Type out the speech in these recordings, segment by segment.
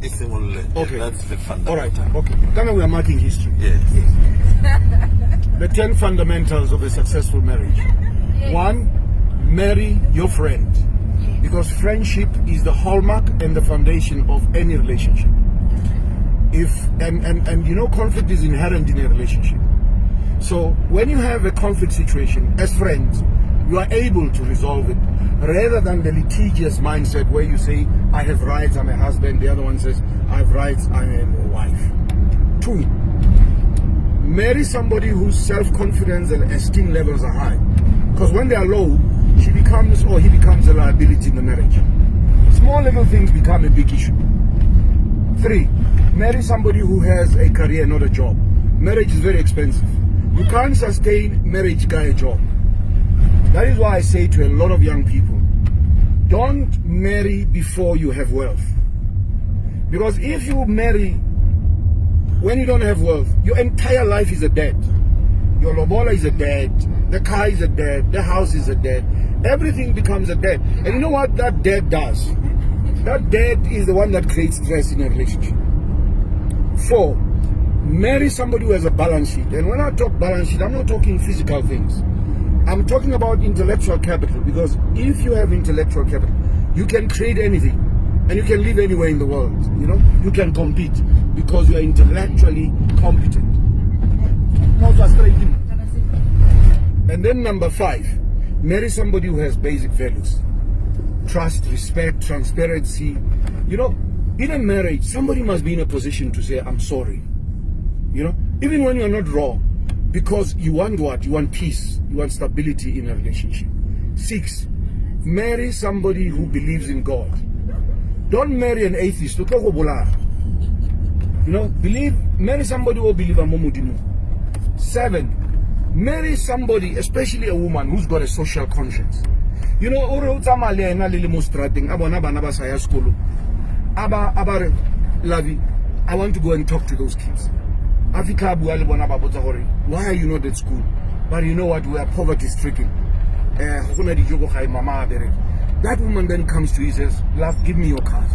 Okay. That's the All right. fundamental. Okay. Then we are marking history. Yes. The 10 fundamentals of a successful marriage. Yes. 1, marry your friend. Because friendship is the hallmark and the foundation of any relationship. If and you know, conflict is inherent in a relationship. So when you have a conflict situation as friends, you are able to resolve it rather than the litigious mindset where you say, I have rights, I'm a husband, the other one says, I have rights, I'm a wife. 2, marry somebody whose self-confidence and esteem levels are high. Because when they are low, she becomes or he becomes a liability in the marriage. Small little things become a big issue. 3, marry somebody who has a career, not a job. Marriage is very expensive. You can't sustain marriage by a job. That is why I say to a lot of young people, don't marry before you have wealth. Because if you marry when you don't have wealth, your entire life is a debt. Your lobola is a debt, the car is a debt, the house is a debt. Everything becomes a debt. And you know what that debt does? That debt is the one that creates stress in a relationship. 4, marry somebody who has a balance sheet. And when I talk balance sheet, I'm not talking physical things. I'm talking about intellectual capital, because if you have intellectual capital, you can create anything and you can live anywhere in the world. You know, you can compete because you are intellectually competent. Not frustrating. And then number 5, marry somebody who has basic values: trust, respect, transparency. You know, in a marriage, somebody must be in a position to say, I'm sorry. You know, even when you're not wrong. Because you want what? You want peace. You want stability in a relationship. 6, marry somebody who believes in God. Don't marry an atheist. You know, marry somebody who believes in Momudimu. 7, marry somebody, especially a woman, who's got a social conscience. You know, I want to go and talk to those kids. Why are you not at school? But you know what? We are poverty stricken. That woman then comes to you and says, love, give me your card.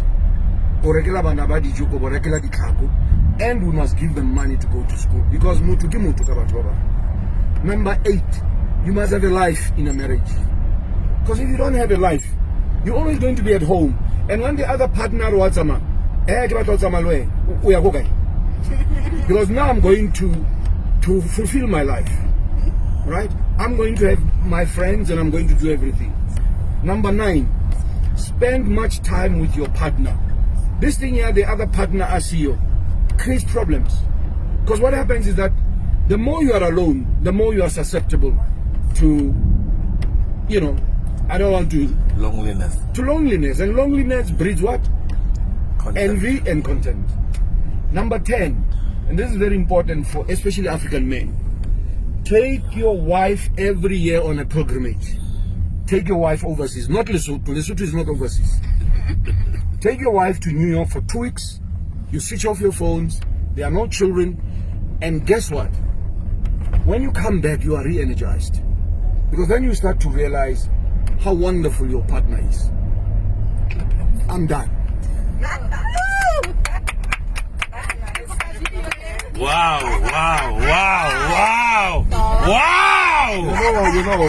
And we must give them money to go to school. Because number 8, you must have a life in a marriage. Because if you don't have a life, you're always going to be at home. And when the other partner we are going. Because now I'm going to fulfill my life, right? I'm going to have my friends and I'm going to do everything. Number 9, spend much time with your partner. This thing here, the other partner as you, creates problems. Because what happens is that the more you are alone, the more you are susceptible to, you know, I don't want to... Loneliness. To loneliness. And loneliness breeds what? Content. Envy and content. Number 10, and this is very important for especially African men. Take your wife every year on a pilgrimage. Take your wife overseas. Not Lesotho. Lesotho is not overseas. Take your wife to New York for 2 weeks. You switch off your phones. There are no children. And guess what? When you come back, you are re-energized. Because then you start to realize how wonderful your partner is. I'm done. Wow, wow, wow, wow, wow! You know,